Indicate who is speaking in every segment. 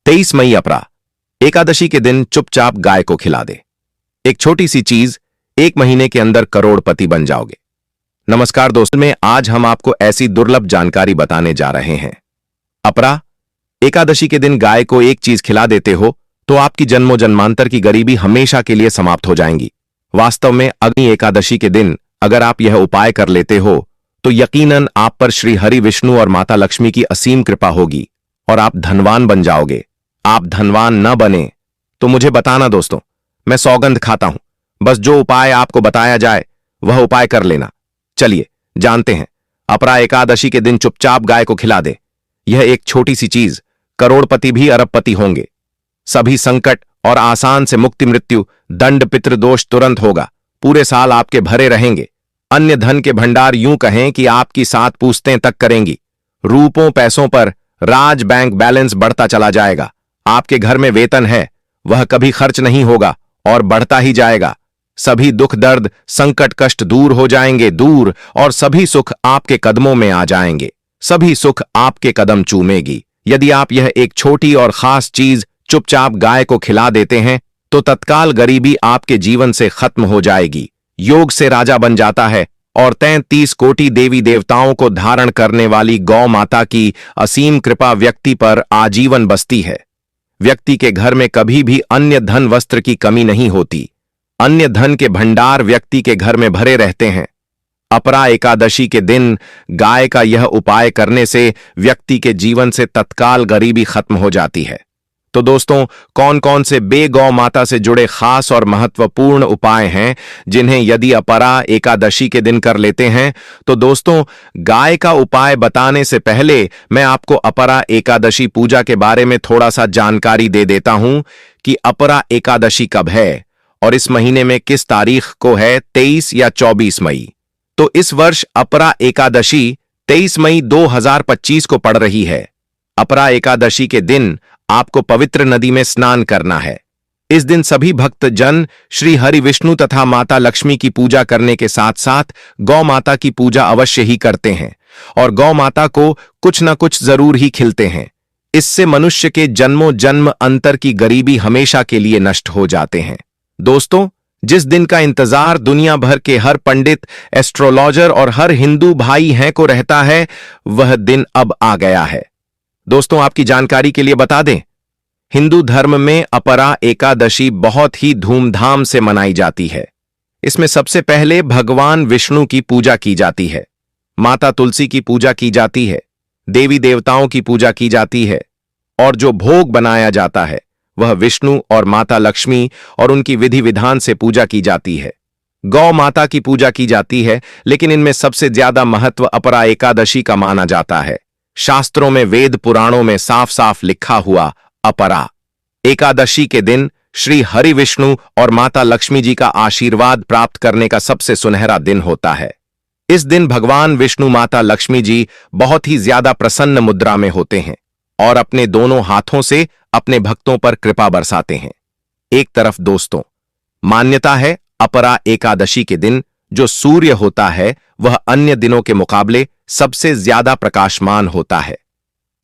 Speaker 1: 23 मई अपरा एकादशी के दिन चुपचाप गाय को खिला दे। एक छोटी सी चीज, 1 महीने के अंदर करोड़पति बन जाओगे। नमस्कार दोस्तों, में आज हम आपको ऐसी दुर्लभ जानकारी बताने जा रहे हैं। अपरा एकादशी के दिन गाय को एक चीज खिला देते हो तो आपकी जन्मों जन्मांतर की गरीबी हमेशा के लिए समाप्त हो जाएंगी। वास्तव में अग्नि एकादशी के दिन अगर आप यह उपाय कर लेते हो तो यकीनन आप पर श्री हरि विष्णु और माता लक्ष्मी की असीम कृपा होगी और आप धनवान बन जाओगे। आप धनवान न बने तो मुझे बताना दोस्तों, मैं सौगंध खाता हूं। बस जो उपाय आपको बताया जाए वह उपाय कर लेना। चलिए जानते हैं। अपरा एकादशी के दिन चुपचाप गाय को खिला दे। यह एक छोटी सी चीज, करोड़पति भी अरबपति होंगे। सभी संकट और आसान से मुक्ति, मृत्यु, दंड, पितृदोष तुरंत होगा। पूरे साल आपके भरे रहेंगे। अन्य धन के भंडार यूं कहें कि आपकी 7 पूछतें तक करेंगी। रूपों पैसों पर राज बैंक बैलेंस बढ़ता चला जाएगा। आपके घर में वेतन है, वह कभी खर्च नहीं होगा और बढ़ता ही जाएगा। सभी दुख दर्द संकट कष्ट दूर हो जाएंगे, दूर, और सभी सुख आपके कदमों में आ जाएंगे। सभी सुख आपके कदम चूमेगी। यदि आप यह एक छोटी और खास चीज चुपचाप गाय को खिला देते हैं तो तत्काल गरीबी आपके जीवन से खत्म हो जाएगी। योग से राजा बन जाता है और 33 कोटि देवी देवताओं को धारण करने वाली गौ माता की असीम कृपा व्यक्ति पर आजीवन बसती है। व्यक्ति के घर में कभी भी अन्य धन वस्त्र की कमी नहीं होती। अन्य धन के भंडार व्यक्ति के घर में भरे रहते हैं। अपरा एकादशी के दिन गाय का यह उपाय करने से व्यक्ति के जीवन से तत्काल गरीबी खत्म हो जाती है। तो दोस्तों, कौन कौन से गौ माता से जुड़े खास और महत्वपूर्ण उपाय हैं जिन्हें यदि अपरा एकादशी के दिन कर लेते हैं? तो दोस्तों, गाय का उपाय बताने से पहले मैं आपको अपरा एकादशी पूजा के बारे में थोड़ा सा जानकारी दे देता हूं कि अपरा एकादशी कब है और इस महीने में किस तारीख को है, 23 या 24 मई। तो इस वर्ष अपरा एकादशी 23 मई 2025 को पड़ रही है। अपरा एकादशी के दिन आपको पवित्र नदी में स्नान करना है। इस दिन सभी भक्त जन श्री हरि विष्णु तथा माता लक्ष्मी की पूजा करने के साथ साथ गौ माता की पूजा अवश्य ही करते हैं और गौ माता को कुछ न कुछ जरूर ही खिलते हैं। इससे मनुष्य के जन्मों जन्म अंतर की गरीबी हमेशा के लिए नष्ट हो जाते हैं। दोस्तों, जिस दिन का इंतजार दुनिया भर के हर पंडित, एस्ट्रोलॉजर और हर हिंदू भाई हैं को रहता है, वह दिन अब आ गया है। दोस्तों, आपकी जानकारी के लिए बता दें, हिंदू धर्म में अपरा एकादशी बहुत ही धूमधाम से मनाई जाती है। इसमें सबसे पहले भगवान विष्णु की पूजा की जाती है, माता तुलसी की पूजा की जाती है, देवी देवताओं की पूजा की जाती है और जो भोग बनाया जाता है वह विष्णु और माता लक्ष्मी और उनकी विधि विधान से पूजा की जाती है। गौ माता की पूजा की जाती है, लेकिन इनमें सबसे ज्यादा महत्व अपरा एकादशी का माना जाता है। शास्त्रों में, वेद पुराणों में साफ साफ लिखा हुआ अपरा एकादशी के दिन श्री हरि विष्णु और माता लक्ष्मी जी का आशीर्वाद प्राप्त करने का सबसे सुनहरा दिन होता है। इस दिन भगवान विष्णु माता लक्ष्मी जी बहुत ही ज्यादा प्रसन्न मुद्रा में होते हैं और अपने दोनों हाथों से अपने भक्तों पर कृपा बरसाते हैं। एक तरफ दोस्तों, मान्यता है अपरा एकादशी के दिन जो सूर्य होता है वह अन्य दिनों के मुकाबले सबसे ज्यादा प्रकाशमान होता है।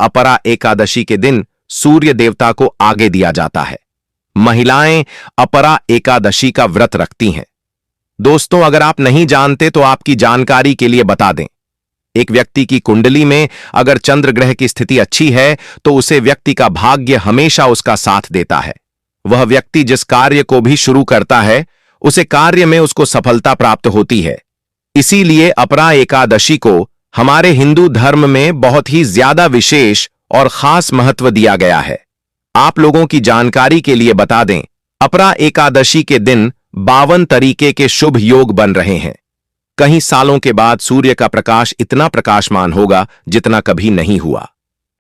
Speaker 1: अपरा एकादशी के दिन सूर्य देवता को आगे दिया जाता है। महिलाएं अपरा एकादशी का व्रत रखती हैं। दोस्तों, अगर आप नहीं जानते तो आपकी जानकारी के लिए बता दें, एक व्यक्ति की कुंडली में अगर चंद्र ग्रह की स्थिति अच्छी है तो उसे व्यक्ति का भाग्य हमेशा उसका साथ देता है। वह व्यक्ति जिस कार्य को भी शुरू करता है उसे कार्य में उसको सफलता प्राप्त होती है। इसीलिए अपरा एकादशी को हमारे हिंदू धर्म में बहुत ही ज्यादा विशेष और खास महत्व दिया गया है। आप लोगों की जानकारी के लिए बता दें, अपरा एकादशी के दिन 52 तरीके के शुभ योग बन रहे हैं। कई सालों के बाद सूर्य का प्रकाश इतना प्रकाशमान होगा जितना कभी नहीं हुआ।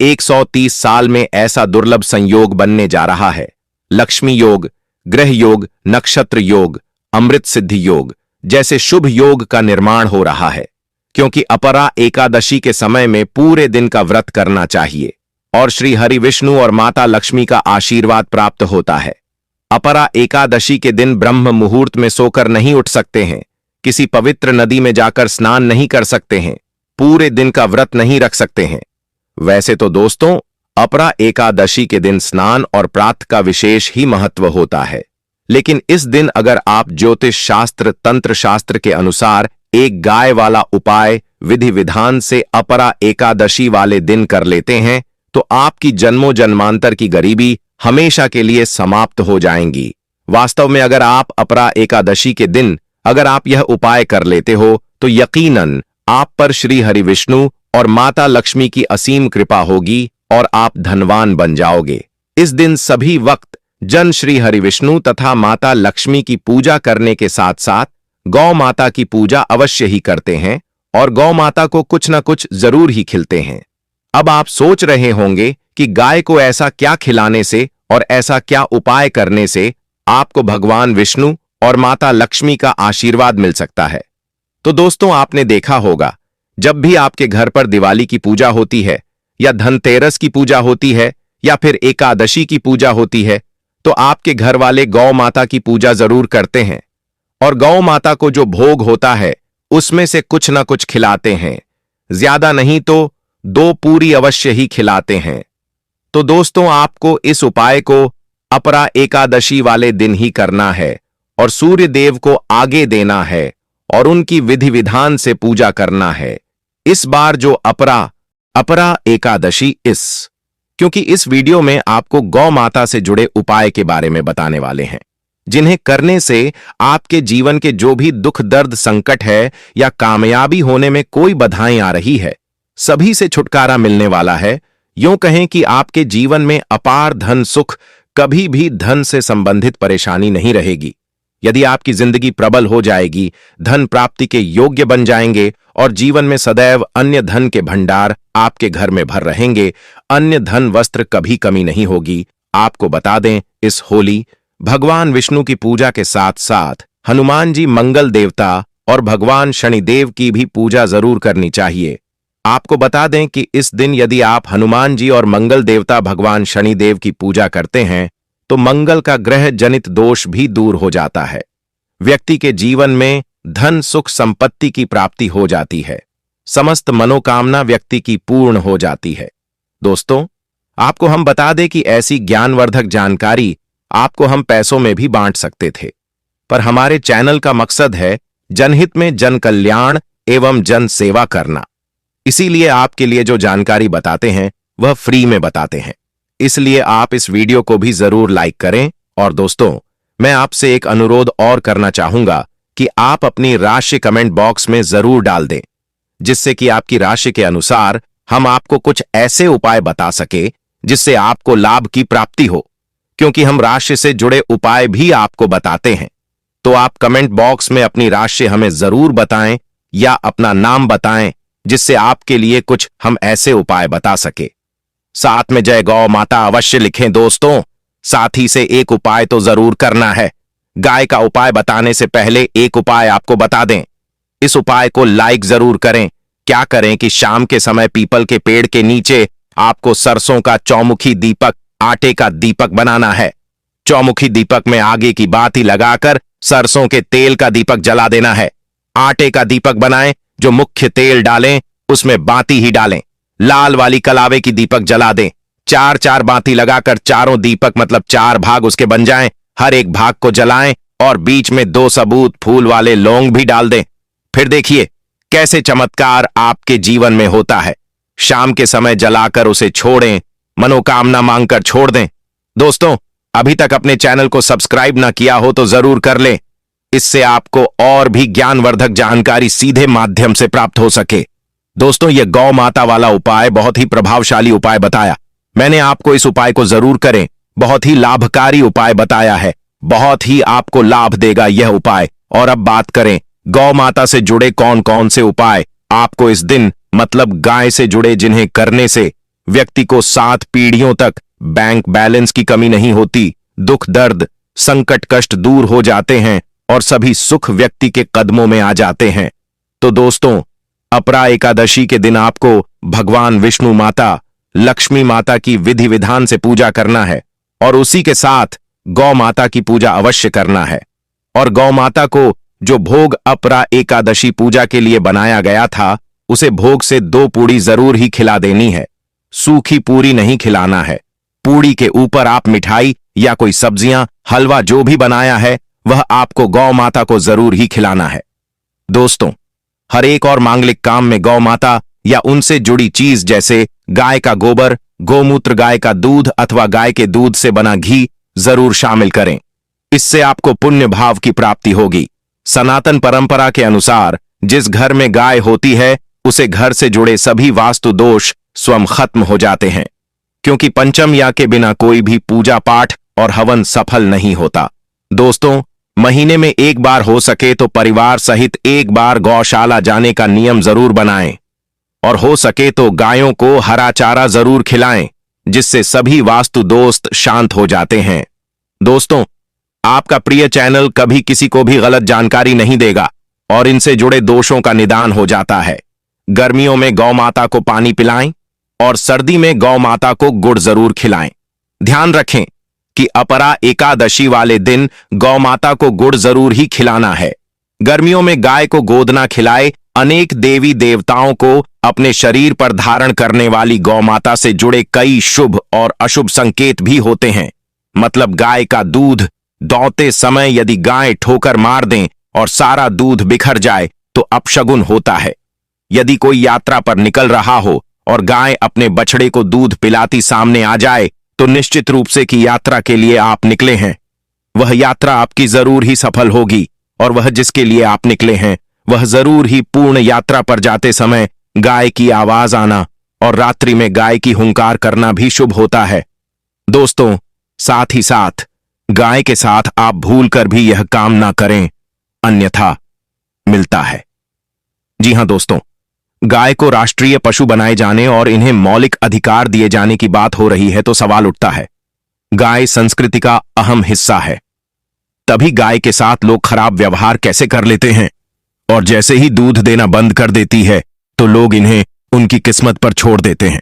Speaker 1: 130 साल में ऐसा दुर्लभ संयोग बनने जा रहा है। लक्ष्मी योग, ग्रह योग, नक्षत्र योग, अमृत सिद्धि योग जैसे शुभ योग का निर्माण हो रहा है, क्योंकि अपरा एकादशी के समय में पूरे दिन का व्रत करना चाहिए और श्री हरि विष्णु और माता लक्ष्मी का आशीर्वाद प्राप्त होता है। अपरा एकादशी के दिन ब्रह्म मुहूर्त में सोकर नहीं उठ सकते हैं, किसी पवित्र नदी में जाकर स्नान नहीं कर सकते हैं, पूरे दिन का व्रत नहीं रख सकते हैं। वैसे तो दोस्तों, अपरा एकादशी के दिन स्नान और प्रातः का विशेष ही महत्व होता है, लेकिन इस दिन अगर आप ज्योतिष शास्त्र तंत्र शास्त्र के अनुसार एक गाय वाला उपाय विधि विधान से अपरा एकादशी वाले दिन कर लेते हैं तो आपकी जन्मों जन्मांतर की गरीबी हमेशा के लिए समाप्त हो जाएंगी। वास्तव में अगर आप अपरा एकादशी के दिन अगर आप यह उपाय कर लेते हो तो यकीनन आप पर श्री हरि विष्णु और माता लक्ष्मी की असीम कृपा होगी और आप धनवान बन जाओगे। इस दिन सभी वक्त जन श्री हरि विष्णु तथा माता लक्ष्मी की पूजा करने के साथ साथ गौ माता की पूजा अवश्य ही करते हैं और गौ माता को कुछ न कुछ जरूर ही खिलते हैं। अब आप सोच रहे होंगे कि गाय को ऐसा क्या खिलाने से और ऐसा क्या उपाय करने से आपको भगवान विष्णु और माता लक्ष्मी का आशीर्वाद मिल सकता है। तो दोस्तों, आपने देखा होगा जब भी आपके घर पर दिवाली की पूजा होती है या धनतेरस की पूजा होती है या फिर एकादशी की पूजा होती है तो आपके घर वाले गौ माता की पूजा जरूर करते हैं और गौ माता को जो भोग होता है उसमें से कुछ ना कुछ खिलाते हैं, ज्यादा नहीं तो 2 पूरी अवश्य ही खिलाते हैं। तो दोस्तों, आपको इस उपाय को अपरा एकादशी वाले दिन ही करना है और सूर्य देव को आगे देना है और उनकी विधि विधान से पूजा करना है। इस बार जो अपरा एकादशी क्योंकि इस वीडियो में आपको गौ माता से जुड़े उपाय के बारे में बताने वाले हैं जिन्हें करने से आपके जीवन के जो भी दुख दर्द संकट है या कामयाबी होने में कोई बाधाएं आ रही है सभी से छुटकारा मिलने वाला है। यूं कहें कि आपके जीवन में अपार धन सुख, कभी भी धन से संबंधित परेशानी नहीं रहेगी। यदि आपकी जिंदगी प्रबल हो जाएगी, धन प्राप्ति के योग्य बन जाएंगे और जीवन में सदैव अन्य धन के भंडार आपके घर में भर रहेंगे, अन्य धन वस्त्र कभी कमी नहीं होगी। आपको बता दें, इस होली भगवान विष्णु की पूजा के साथ साथ हनुमान जी मंगल देवता और भगवान शनिदेव की भी पूजा जरूर करनी चाहिए। आपको बता दें कि इस दिन यदि आप हनुमान जी और मंगल देवता भगवान शनिदेव की पूजा करते हैं तो मंगल का ग्रह जनित दोष भी दूर हो जाता है। व्यक्ति के जीवन में धन सुख संपत्ति की प्राप्ति हो जाती है, समस्त मनोकामना व्यक्ति की पूर्ण हो जाती है। दोस्तों, आपको हम बता दें कि ऐसी ज्ञानवर्धक जानकारी आपको हम पैसों में भी बांट सकते थे, पर हमारे चैनल का मकसद है जनहित में जन कल्याण एवं जन सेवा करना। इसीलिए आपके लिए जो जानकारी बताते हैं वह फ्री में बताते हैं, इसलिए आप इस वीडियो को भी जरूर लाइक करें। और दोस्तों, मैं आपसे एक अनुरोध और करना चाहूंगा कि आप अपनी राशि कमेंट बॉक्स में जरूर डाल दें, जिससे कि आपकी राशि के अनुसार हम आपको कुछ ऐसे उपाय बता सके जिससे आपको लाभ की प्राप्ति हो, क्योंकि हम राशि से जुड़े उपाय भी आपको बताते हैं। तो आप कमेंट बॉक्स में अपनी राशि हमें जरूर बताएं या अपना नाम बताएं जिससे आपके लिए कुछ हम ऐसे उपाय बता सके। साथ में जय गौ माता अवश्य लिखें दोस्तों। साथ ही से एक उपाय तो जरूर करना है। गाय का उपाय बताने से पहले एक उपाय आपको बता दें। इस उपाय को लाइक जरूर करें। क्या करें कि शाम के समय पीपल के पेड़ के नीचे आपको सरसों का चौमुखी दीपक, आटे का दीपक बनाना है। चौमुखी दीपक में आगे की बाती लगाकर सरसों के तेल का दीपक जला देना है। आटे का दीपक बनाएं, जो मुख्य तेल डालें उसमें बाती ही डालें। लाल वाली कलावे की दीपक जला दें। 4-4 बाती लगाकर चारों दीपक मतलब 4 भाग उसके बन जाएं। हर एक भाग को जलाएं और बीच में 2 सबूत फूल वाले लौंग भी डाल दें। फिर देखिए कैसे चमत्कार आपके जीवन में होता है। शाम के समय जलाकर उसे छोड़ें, मनोकामना मांगकर छोड़ दें। दोस्तों, अभी तक अपने चैनल को सब्सक्राइब ना किया हो तो जरूर कर लें, इससे आपको और भी ज्ञानवर्धक जानकारी सीधे माध्यम से प्राप्त हो सके। दोस्तों, यह गौ माता वाला उपाय बहुत ही प्रभावशाली उपाय बताया मैंने आपको। इस उपाय को जरूर करें, बहुत ही लाभकारी उपाय बताया है, बहुत ही आपको लाभ देगा यह उपाय। और अब बात करें गौ माता से जुड़े कौन कौन से उपाय आपको इस दिन मतलब गाय से जुड़े जिन्हें करने से व्यक्ति को 7 पीढ़ियों तक बैंक बैलेंस की कमी नहीं होती, दुख दर्द संकट कष्ट दूर हो जाते हैं और सभी सुख व्यक्ति के कदमों में आ जाते हैं। तो दोस्तों, अपरा एकादशी के दिन आपको भगवान विष्णु माता लक्ष्मी माता की विधि विधान से पूजा करना है और उसी के साथ गौ माता की पूजा अवश्य करना है। और गौ माता को जो भोग अपरा एकादशी पूजा के लिए बनाया गया था उसे भोग से 2 पूड़ी जरूर ही खिला देनी है। सूखी पूरी नहीं खिलाना है। पूड़ी के ऊपर आप मिठाई या कोई सब्जियां, हलवा जो भी बनाया है वह आपको गौ माता को जरूर ही खिलाना है। दोस्तों, हर एक और मांगलिक काम में गौ माता या उनसे जुड़ी चीज जैसे गाय का गोबर, गोमूत्र, गाय का दूध अथवा गाय के दूध से बना घी जरूर शामिल करें। इससे आपको पुण्य भाव की प्राप्ति होगी। सनातन परंपरा के अनुसार जिस घर में गाय होती है उसे घर से जुड़े सभी वास्तु दोष स्वयं खत्म हो जाते हैं, क्योंकि पंचम या के बिना कोई भी पूजा पाठ और हवन सफल नहीं होता। दोस्तों, महीने में एक बार हो सके तो परिवार सहित एक बार गौशाला जाने का नियम जरूर बनाएं और हो सके तो गायों को हरा चारा जरूर खिलाएं, जिससे सभी वास्तु दोस्त शांत हो जाते हैं। दोस्तों, आपका प्रिय चैनल कभी किसी को भी गलत जानकारी नहीं देगा और इनसे जुड़े दोषों का निदान हो जाता है। गर्मियों में गौ माता को पानी पिलाएं और सर्दी में गौ माता को गुड़ जरूर खिलाएं। ध्यान रखें कि अपरा एकादशी वाले दिन गौ माता को गुड़ जरूर ही खिलाना है। गर्मियों में गाय को गोदना खिलाए। अनेक देवी देवताओं को अपने शरीर पर धारण करने वाली गौ माता से जुड़े कई शुभ और अशुभ संकेत भी होते हैं। मतलब गाय का दूध दौड़ते समय यदि गाय ठोकर मार दें और सारा दूध बिखर जाए तो अपशगुन होता है। यदि कोई यात्रा पर निकल रहा हो और गाय अपने बछड़े को दूध पिलाती सामने आ जाए तो निश्चित रूप से कि यात्रा के लिए आप निकले हैं। वह यात्रा आपकी जरूर ही सफल होगी और वह जिसके लिए आप निकले हैं वह जरूर ही पूर्ण यात्रा पर जाते समय गाय की आवाज आना और रात्रि में गाय की हुंकार करना भी शुभ होता है। दोस्तों, साथ ही साथ गाय के साथ आप भूलकर भी यह काम ना करें, अन्यथा मिलता है। जी हां दोस्तों, गाय को राष्ट्रीय पशु बनाए जाने और इन्हें मौलिक अधिकार दिए जाने की बात हो रही है तो सवाल उठता है, गाय संस्कृति का अहम हिस्सा है, तभी गाय के साथ लोग खराब व्यवहार कैसे कर लेते हैं और जैसे ही दूध देना बंद कर देती है तो लोग इन्हें उनकी किस्मत पर छोड़ देते हैं।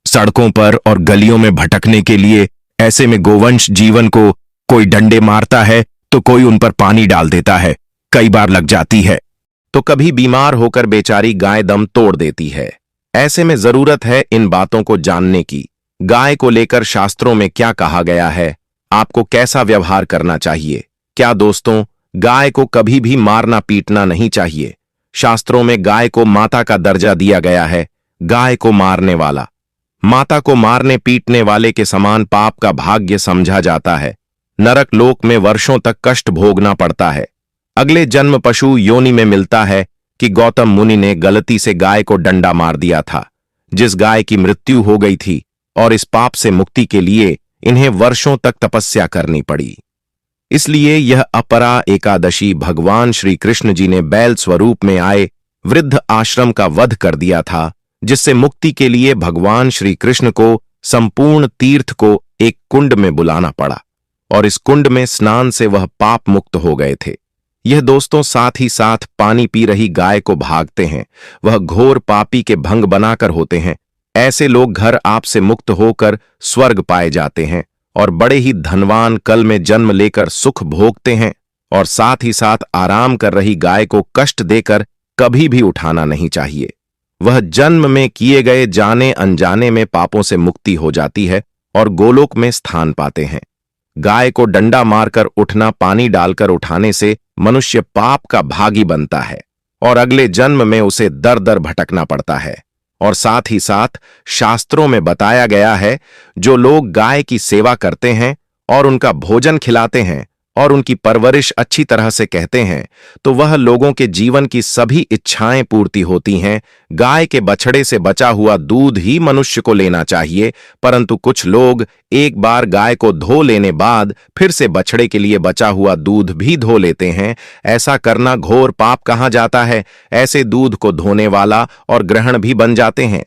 Speaker 1: सड़कों पर और गलियों में भटकने के लिए ऐसे में गोवंश जीवन को कोई डंडे मारता है तो कोई उन पर पानी डाल देता है, कई बार लग जाती है तो कभी बीमार होकर बेचारी गाय दम तोड़ देती है। ऐसे में जरूरत है इन बातों को जानने की। गाय को लेकर शास्त्रों में क्या कहा गया है, आपको कैसा व्यवहार करना चाहिए। क्या दोस्तों, गाय को कभी भी मारना पीटना नहीं चाहिए। शास्त्रों में गाय को माता का दर्जा दिया गया है। गाय को मारने वाला माता को मारने पीटने वाले के समान पाप का भाग्य समझा जाता है। नरक लोक में वर्षों तक कष्ट भोगना पड़ता है। अगले जन्म पशु योनि में मिलता है कि गौतम मुनि ने गलती से गाय को डंडा मार दिया था, जिस गाय की मृत्यु हो गई थी, और इस पाप से मुक्ति के लिए इन्हें वर्षों तक तपस्या करनी पड़ी। इसलिए यह अपरा एकादशी भगवान श्री कृष्ण जी ने बैल स्वरूप में आए वृद्ध आश्रम का वध कर दिया था, जिससे मुक्ति के लिए भगवान श्री कृष्ण को संपूर्ण तीर्थ को एक कुंड में बुलाना पड़ा और इस कुंड में स्नान से वह पाप मुक्त हो गए थे। यह दोस्तों साथ ही साथ पानी पी रही गाय को भागते हैं, वह घोर पापी के भंग बनाकर होते हैं। ऐसे लोग घर आपसे मुक्त होकर स्वर्ग पाए जाते हैं और बड़े ही धनवान कल में जन्म लेकर सुख भोगते हैं। और साथ ही साथ आराम कर रही गाय को कष्ट देकर कभी भी उठाना नहीं चाहिए। वह जन्म में किए गए जाने अनजाने में पापों से मुक्ति हो जाती है और गोलोक में स्थान पाते हैं। गाय को डंडा मारकर उठना, पानी डालकर उठाने से मनुष्य पाप का भागी बनता है और अगले जन्म में उसे दर दर भटकना पड़ता है। और साथ ही साथ शास्त्रों में बताया गया है, जो लोग गाय की सेवा करते हैं और उनका भोजन खिलाते हैं और उनकी परवरिश अच्छी तरह से कहते हैं, तो वह लोगों के जीवन की सभी इच्छाएं पूर्ति होती हैं। गाय के बछड़े से बचा हुआ दूध ही मनुष्य को लेना चाहिए, परंतु कुछ लोग एक बार गाय को धो लेने बाद फिर से बछड़े के लिए बचा हुआ दूध भी धो लेते हैं। ऐसा करना घोर पाप कहा जाता है। ऐसे दूध को धोने वाला और ग्रहण भी बन जाते हैं।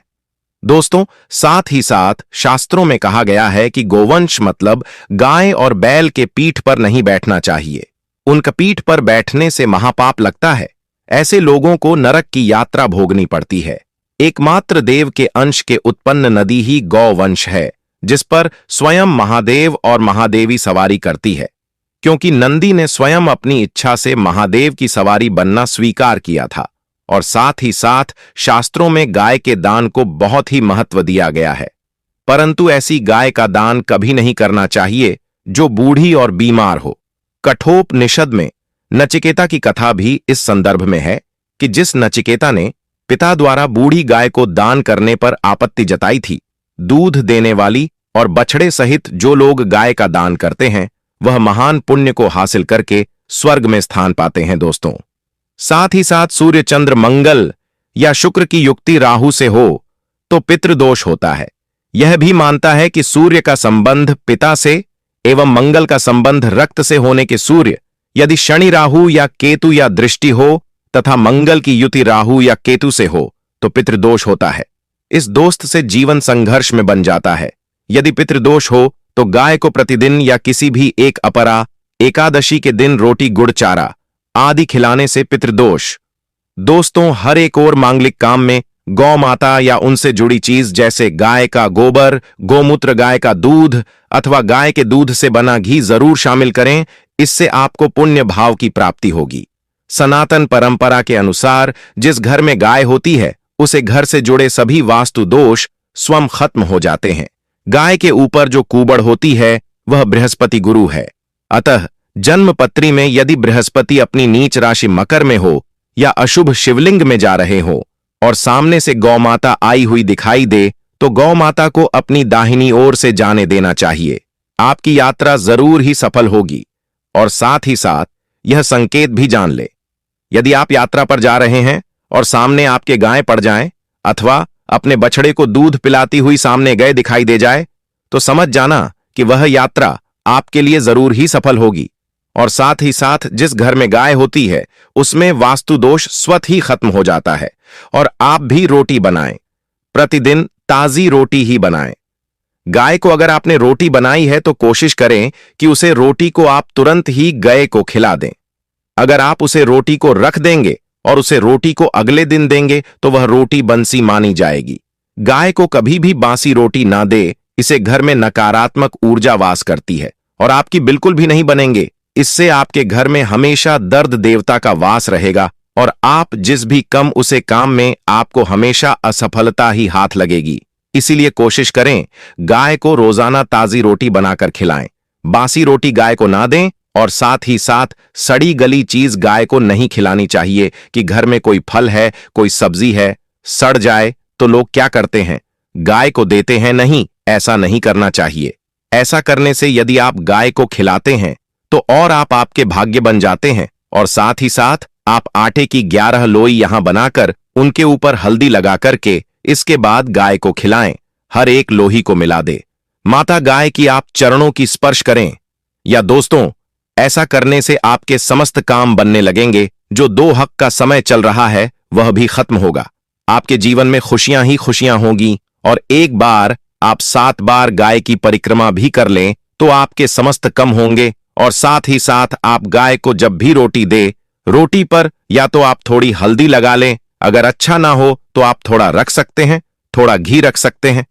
Speaker 1: दोस्तों, साथ ही साथ शास्त्रों में कहा गया है कि गोवंश मतलब गाय और बैल के पीठ पर नहीं बैठना चाहिए। उनका पीठ पर बैठने से महापाप लगता है। ऐसे लोगों को नरक की यात्रा भोगनी पड़ती है। एकमात्र देव के अंश के उत्पन्न नदी ही गौवंश है, जिस पर स्वयं महादेव और महादेवी सवारी करती है, क्योंकि नंदी ने स्वयं अपनी इच्छा से महादेव की सवारी बनना स्वीकार किया था और साथ ही साथ शास्त्रों में गाय के दान को बहुत ही महत्व दिया गया है। परंतु ऐसी गाय का दान कभी नहीं करना चाहिए जो बूढ़ी और बीमार हो। कठोपनिषद में नचिकेता की कथा भी इस संदर्भ में है कि जिस नचिकेता ने पिता द्वारा बूढ़ी गाय को दान करने पर आपत्ति जताई थी, दूध देने वाली और बछड़े सहित जो लोग गाय का दान करते हैं वह महान पुण्य को हासिल करके स्वर्ग में स्थान पाते हैं दोस्तों। साथ ही साथ सूर्य, चंद्र, मंगल या शुक्र की युक्ति राहु से हो तो पितृदोष होता है। यह भी मानता है कि सूर्य का संबंध पिता से एवं मंगल का संबंध रक्त से होने के सूर्य यदि शनि, राहु या केतु या दृष्टि हो तथा मंगल की युति राहु या केतु से हो तो पितृदोष होता है। इस दोस्त से जीवन संघर्ष में बन जाता है। यदि पितृदोष हो तो गाय को प्रतिदिन या किसी भी एक अपरा एकादशी के दिन रोटी, गुड़, चारा आदि खिलाने से पितृदोष। दोस्तों, हर एक और मांगलिक काम में गौ माता या उनसे जुड़ी चीज जैसे गाय का गोबर, गोमूत्र, गाय का दूध अथवा गाय के दूध से बना घी जरूर शामिल करें। इससे आपको पुण्य भाव की प्राप्ति होगी। सनातन परंपरा के अनुसार जिस घर में गाय होती है उसे घर से जुड़े सभी वास्तु दोष स्वयं खत्म हो जाते हैं। गाय के ऊपर जो कुबड़ होती है वह बृहस्पति गुरु है। अतः जन्म पत्री में यदि बृहस्पति अपनी नीच राशि मकर में हो या अशुभ शिवलिंग में जा रहे हो और सामने से गौ माता आई हुई दिखाई दे तो गौ माता को अपनी दाहिनी ओर से जाने देना चाहिए। आपकी यात्रा जरूर ही सफल होगी। और साथ ही साथ यह संकेत भी जान ले, यदि आप यात्रा पर जा रहे हैं और सामने आपके गाय पड़ जाएं अथवा अपने बछड़े को दूध पिलाती हुई सामने गए दिखाई दे जाए तो समझ जाना कि वह यात्रा आपके लिए जरूर ही सफल होगी। और साथ ही साथ जिस घर में गाय होती है उसमें वास्तु दोष स्वतः ही खत्म हो जाता है। और आप भी रोटी बनाएं, प्रतिदिन ताजी रोटी ही बनाएं। गाय को अगर आपने रोटी बनाई है तो कोशिश करें कि उसे रोटी को आप तुरंत ही गाय को खिला दें। अगर आप उसे रोटी को रख देंगे और उसे रोटी को अगले दिन देंगे तो वह रोटी बंसी मानी जाएगी। गाय को कभी भी बासी रोटी ना दे, इसे घर में नकारात्मक ऊर्जा वास करती है और आपकी बिल्कुल भी नहीं बनेंगे। इससे आपके घर में हमेशा दर्द देवता का वास रहेगा और आप जिस भी कम उसे काम में आपको हमेशा असफलता ही हाथ लगेगी। इसीलिए कोशिश करें गाय को रोजाना ताजी रोटी बनाकर खिलाएं। बासी रोटी गाय को ना दें और साथ ही साथ सड़ी गली चीज गाय को नहीं खिलानी चाहिए कि घर में कोई फल है, कोई सब्जी है, सड़ जाए तो लोग क्या करते हैं, गाय को देते हैं। नहीं, ऐसा नहीं करना चाहिए। ऐसा करने से यदि आप गाय को खिलाते हैं तो और आपके भाग्य बन जाते हैं। और साथ ही साथ आप आटे की 11 लोई यहां बनाकर उनके ऊपर हल्दी लगा करके इसके बाद गाय को खिलाएं। हर एक लोही को मिला दे। माता गाय की आप चरणों की स्पर्श करें। या दोस्तों, ऐसा करने से आपके समस्त काम बनने लगेंगे। जो 2 हक का समय चल रहा है वह भी खत्म होगा। आपके जीवन में खुशियां ही खुशियां होंगी। और एक बार आप 7 बार गाय की परिक्रमा भी कर लें तो आपके समस्त कम होंगे। और साथ ही साथ आप गाय को जब भी रोटी दे, रोटी पर या तो आप थोड़ी हल्दी लगा लें, अगर अच्छा ना हो तो आप थोड़ा रख सकते हैं, थोड़ा घी रख सकते हैं।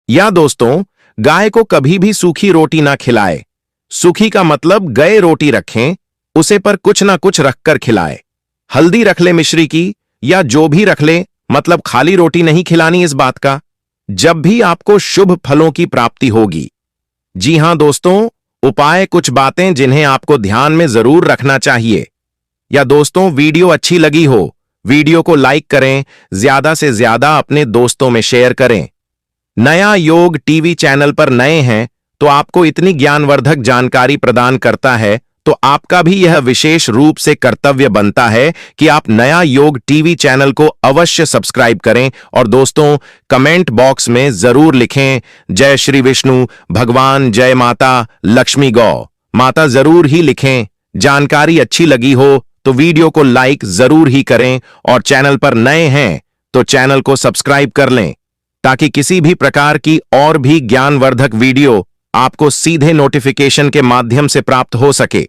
Speaker 1: या दोस्तों, गाय को कभी भी सूखी रोटी ना खिलाए। सूखी का मतलब गए रोटी रखें, उसे पर कुछ ना कुछ रखकर खिलाए। हल्दी रख ले मिश्री की या जो भी रख ले, मतलब खाली रोटी नहीं खिलानी। इस बात का जब भी आपको शुभ फलों की प्राप्ति होगी। जी हां दोस्तों, उपाय कुछ बातें जिन्हें आपको ध्यान में जरूर रखना चाहिए। या दोस्तों, वीडियो अच्छी लगी हो, वीडियो को लाइक करें, ज्यादा से ज्यादा अपने दोस्तों में शेयर करें। नया योग टीवी चैनल पर नए हैं तो आपको इतनी ज्ञानवर्धक जानकारी प्रदान करता है तो आपका भी यह विशेष रूप से कर्तव्य बनता है कि आप नया योग टीवी चैनल को अवश्य सब्सक्राइब करें। और दोस्तों, कमेंट बॉक्स में जरूर लिखें जय श्री विष्णु भगवान, जय माता लक्ष्मी गौ माता जरूर ही लिखें। जानकारी अच्छी लगी हो तो वीडियो को लाइक जरूर ही करें और चैनल पर नए हैं तो चैनल को सब्सक्राइब कर लें ताकि किसी भी प्रकार की और भी ज्ञानवर्धक वीडियो आपको सीधे नोटिफिकेशन के माध्यम से प्राप्त हो सके।